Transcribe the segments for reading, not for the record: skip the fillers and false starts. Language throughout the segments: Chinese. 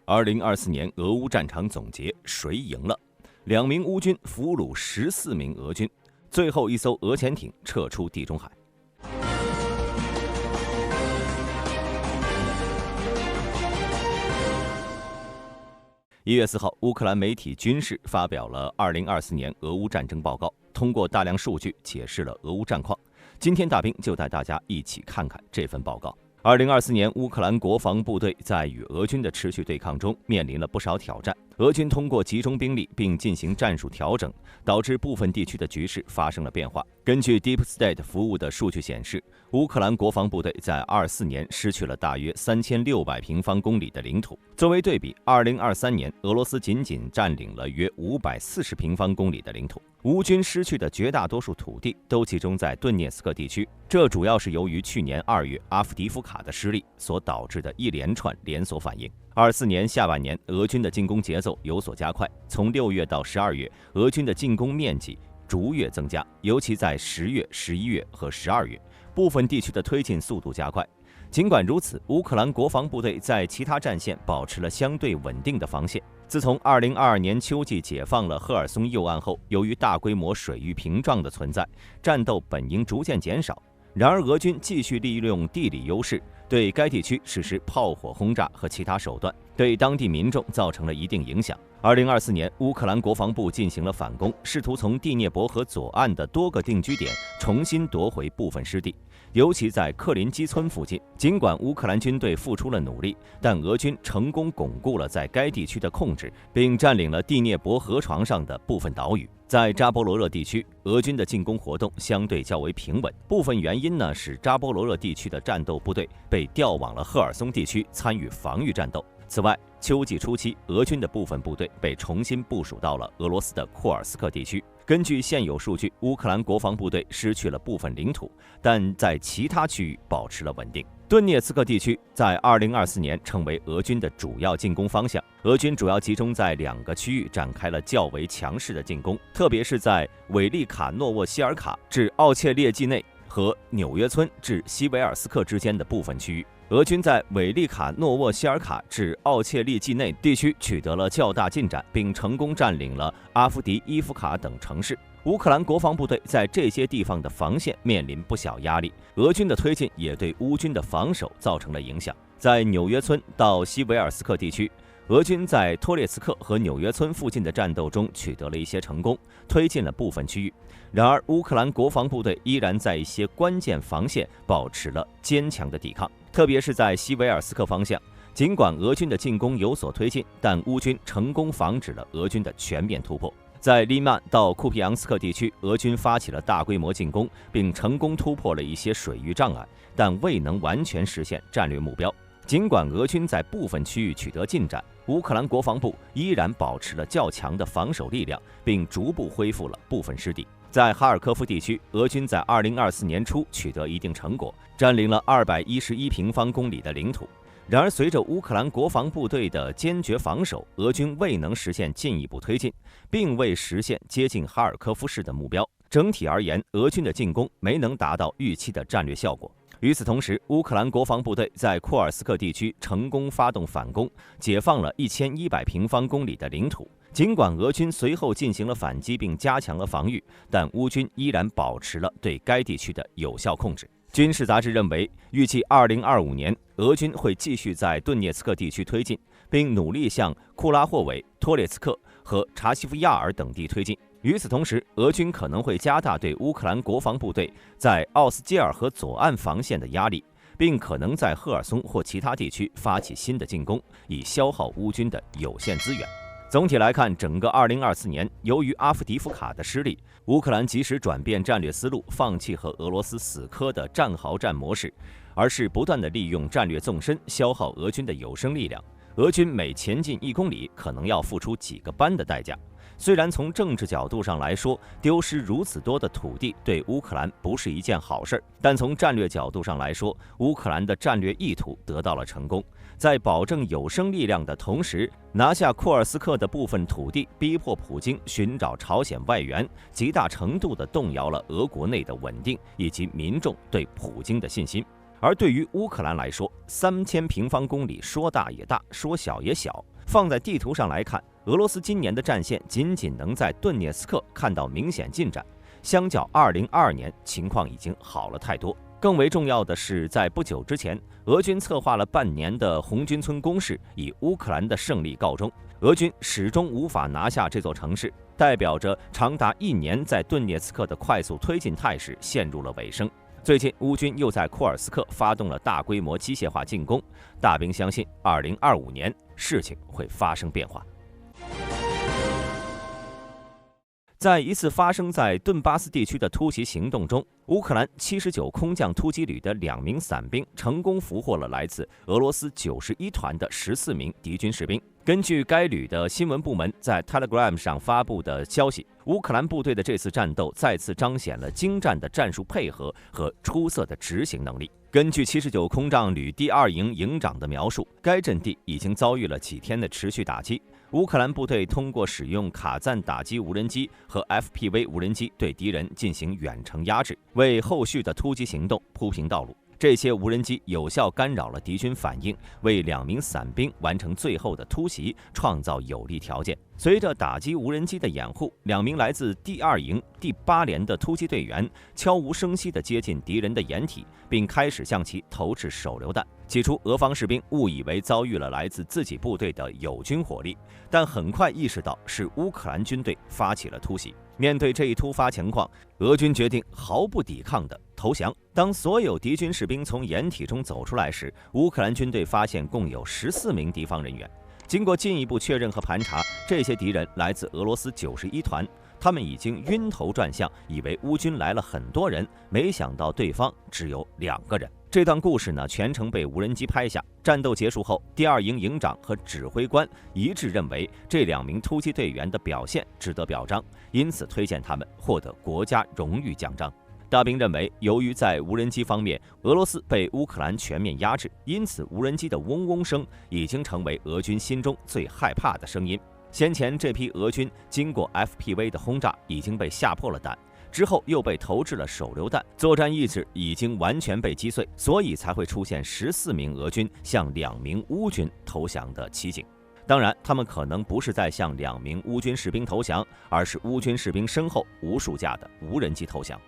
2024年俄乌战场总结，谁赢了？2名乌军俘虏14名俄军，最后一艘俄潜艇撤出地中海。1月4号，乌克兰媒体军事发表了2024年俄乌战争报告，通过大量数据解释了俄乌战况。今天大兵就带大家一起看看这份报告。2024年，乌克兰国防部队在与俄军的持续对抗中面临了不少挑战。俄军通过集中兵力并进行战术调整，导致部分地区的局势发生了变化。根据 Deep State 服务的数据显示，乌克兰国防部队在24年失去了大约3600平方公里的领土。作为对比，2023年俄罗斯仅仅占领了约540平方公里的领土。乌军失去的绝大多数土地都集中在顿涅茨克地区，这主要是由于去年2月阿夫迪夫卡的失利所导致的一连串连锁反应。24年下半年，俄军的进攻节奏有所加快，从6月到12月，俄军的进攻面积逐月增加，尤其在10月、11月和12月，部分地区的推进速度加快。尽管如此，乌克兰国防部队在其他战线保持了相对稳定的防线。自从2022年秋季解放了赫尔松右岸后，由于大规模水域屏障的存在，战斗本应逐渐减少。然而，俄军继续利用地理优势，对该地区实施炮火轰炸和其他手段，对当地民众造成了一定影响。2024年，乌克兰国防部进行了反攻，试图从第聂伯河左岸的多个定居点重新夺回部分失地，尤其在克林基村附近。尽管乌克兰军队付出了努力，但俄军成功巩固了在该地区的控制，并占领了第聂伯河床上的部分岛屿。在扎波罗热地区，俄军的进攻活动相对较为平稳，部分原因呢是扎波罗热地区的战斗部队被调往了赫尔松地区参与防御战斗。此外，秋季初期，俄军的部分部队被重新部署到了俄罗斯的库尔斯克地区。根据现有数据，乌克兰国防部队失去了部分领土，但在其他区域保持了稳定。顿涅茨克地区在2024年成为俄军的主要进攻方向，俄军主要集中在2个区域展开了较为强势的进攻，特别是在韦利卡诺沃希尔卡至奥切列季内和纽约村至西维尔斯克之间的部分区域。俄军在韦利卡诺沃希尔卡至奥切利季内地区取得了较大进展，并成功占领了阿夫迪伊夫卡等城市。乌克兰国防部队在这些地方的防线面临不小压力，俄军的推进也对乌军的防守造成了影响。在纽约村到西维尔斯克地区，俄军在托列茨克和纽约村附近的战斗中取得了一些成功，推进了部分区域。然而，乌克兰国防部队依然在一些关键防线保持了坚强的抵抗，特别是在西维尔斯克方向。尽管俄军的进攻有所推进，但乌军成功防止了俄军的全面突破。在利曼到库皮扬斯克地区，俄军发起了大规模进攻，并成功突破了一些水域障碍，但未能完全实现战略目标。尽管俄军在部分区域取得进展，乌克兰国防部依然保持了较强的防守力量，并逐步恢复了部分失地。在哈尔科夫地区，俄军在2024年初取得一定成果，占领了211平方公里的领土。然而，随着乌克兰国防部队的坚决防守，俄军未能实现进一步推进，并未实现接近哈尔科夫市的目标。整体而言，俄军的进攻没能达到预期的战略效果。与此同时，乌克兰国防部队在库尔斯克地区成功发动反攻，解放了1100平方公里的领土。尽管俄军随后进行了反击并加强了防御，但乌军依然保持了对该地区的有效控制。军事杂志认为，预计2025年，俄军会继续在顿涅茨克地区推进，并努力向库拉霍韦、托列茨克和查西夫亚尔等地推进。与此同时，俄军可能会加大对乌克兰国防部队在奥斯基尔河左岸防线的压力，并可能在赫尔松或其他地区发起新的进攻，以消耗乌军的有限资源。总体来看，整个2024年，由于阿夫迪夫卡的失利，乌克兰及时转变战略思路，放弃和俄罗斯死磕的战壕战模式，而是不断地利用战略纵深消耗俄军的有生力量。俄军每前进1公里，可能要付出几个班的代价。虽然从政治角度上来说，丢失如此多的土地对乌克兰不是一件好事，但从战略角度上来说，乌克兰的战略意图得到了成功。在保证有生力量的同时，拿下库尔斯克的部分土地，逼迫普京寻找朝鲜外援，极大程度地动摇了俄国内的稳定以及民众对普京的信心。而对于乌克兰来说，3000平方公里说大也大，说小也小。放在地图上来看，俄罗斯今年的战线仅仅能在顿涅茨克看到明显进展，相较2022年情况已经好了太多。更为重要的是，在不久之前，俄军策划了半年的红军村攻势以乌克兰的胜利告终，俄军始终无法拿下这座城市，代表着长达1年在顿涅茨克的快速推进态势陷入了尾声。最近，乌军又在库尔斯克发动了大规模机械化进攻，大兵相信2025年事情会发生变化。在一次发生在顿巴斯地区的突袭行动中，乌克兰79空降突击旅的2名伞兵成功俘获了来自俄罗斯91团的14名敌军士兵。根据该旅的新闻部门在 Telegram 上发布的消息，乌克兰部队的这次战斗再次彰显了精湛的战术配合和出色的执行能力。根据79空降旅第2营营长的描述，该阵地已经遭遇了几天的持续打击。乌克兰部队通过使用卡赞打击无人机和 FPV 无人机对敌人进行远程压制，为后续的突击行动铺平道路。这些无人机有效干扰了敌军反应，为2名伞兵完成最后的突袭创造有利条件。随着打击无人机的掩护，2名来自第2营第8连的突击队员悄无声息地接近敌人的掩体，并开始向其投掷手榴弹。起初，俄方士兵误以为遭遇了来自自己部队的友军火力，但很快意识到是乌克兰军队发起了突袭。面对这一突发情况，俄军决定毫不抵抗地投降。当所有敌军士兵从掩体中走出来时，乌克兰军队发现共有14名敌方人员。经过进一步确认和盘查，这些敌人来自俄罗斯91团，他们已经晕头转向，以为乌军来了很多人，没想到对方只有2个人。这段故事呢，全程被无人机拍下。战斗结束后，第2营营长和指挥官一致认为这2名突击队员的表现值得表彰，因此推荐他们获得国家荣誉奖章。大兵认为，由于在无人机方面，俄罗斯被乌克兰全面压制，因此无人机的嗡嗡声已经成为俄军心中最害怕的声音。先前这批俄军经过 FPV 的轰炸，已经被吓破了胆。之后又被投掷了手榴弹，作战意志已经完全被击碎，所以才会出现14名俄军向2名乌军投降的奇景。当然，他们可能不是在向2名乌军士兵投降，而是乌军士兵身后无数架的无人机投降。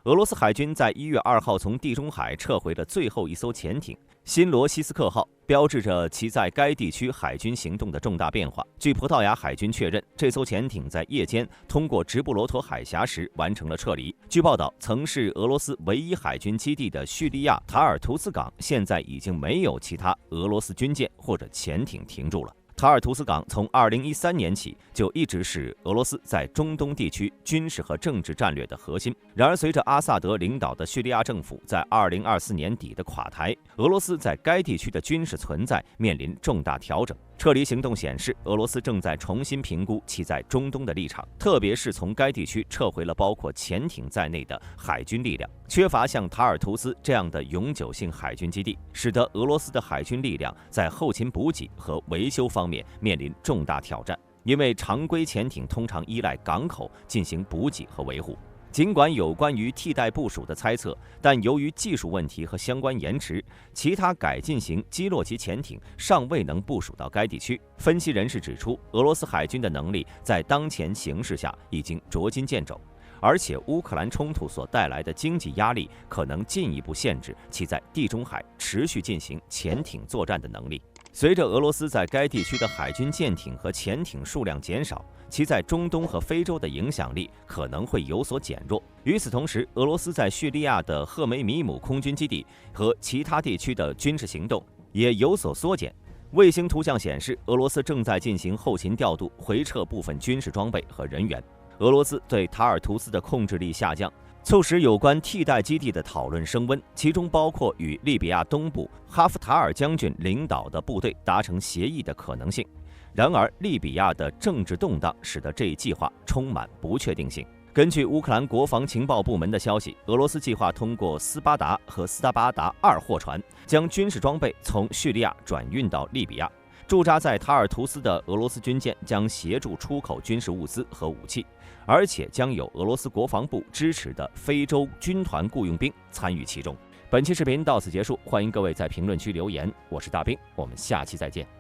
俄罗斯海军在1月2号从地中海撤回了最后一艘潜艇新罗西斯克号，标志着其在该地区海军行动的重大变化。据葡萄牙海军确认，这艘潜艇在夜间通过直布罗陀海峡时完成了撤离。据报道，曾是俄罗斯唯一海军基地的叙利亚塔尔图斯港，现在已经没有其他俄罗斯军舰或者潜艇停驻了。塔尔图斯港从2013年起就一直是俄罗斯在中东地区军事和政治战略的核心。然而，随着阿萨德领导的叙利亚政府在2024年底的垮台，俄罗斯在该地区的军事存在面临重大调整。撤离行动显示，俄罗斯正在重新评估其在中东的立场，特别是从该地区撤回了包括潜艇在内的海军力量。缺乏像塔尔图斯这样的永久性海军基地，使得俄罗斯的海军力量在后勤补给和维修方面面临重大挑战，因为常规潜艇通常依赖港口进行补给和维护。尽管有关于替代部署的猜测，但由于技术问题和相关延迟，其他改进型基洛级潜艇尚未能部署到该地区。分析人士指出，俄罗斯海军的能力在当前形势下已经捉襟见肘，而且乌克兰冲突所带来的经济压力可能进一步限制其在地中海持续进行潜艇作战的能力。随着俄罗斯在该地区的海军舰艇和潜艇数量减少，其在中东和非洲的影响力可能会有所减弱。与此同时，俄罗斯在叙利亚的赫梅米姆空军基地和其他地区的军事行动也有所缩减。卫星图像显示，俄罗斯正在进行后勤调度，回撤部分军事装备和人员。俄罗斯对塔尔图斯的控制力下降，促使有关替代基地的讨论升温，其中包括与利比亚东部哈夫塔尔将军领导的部队达成协议的可能性。然而，利比亚的政治动荡使得这一计划充满不确定性。根据乌克兰国防情报部门的消息，俄罗斯计划通过斯巴达和斯达巴达2货船将军事装备从叙利亚转运到利比亚。驻扎在塔尔图斯的俄罗斯军舰将协助出口军事物资和武器，而且将有俄罗斯国防部支持的非洲军团雇佣兵参与其中。本期视频到此结束，欢迎各位在评论区留言。我是大兵，我们下期再见。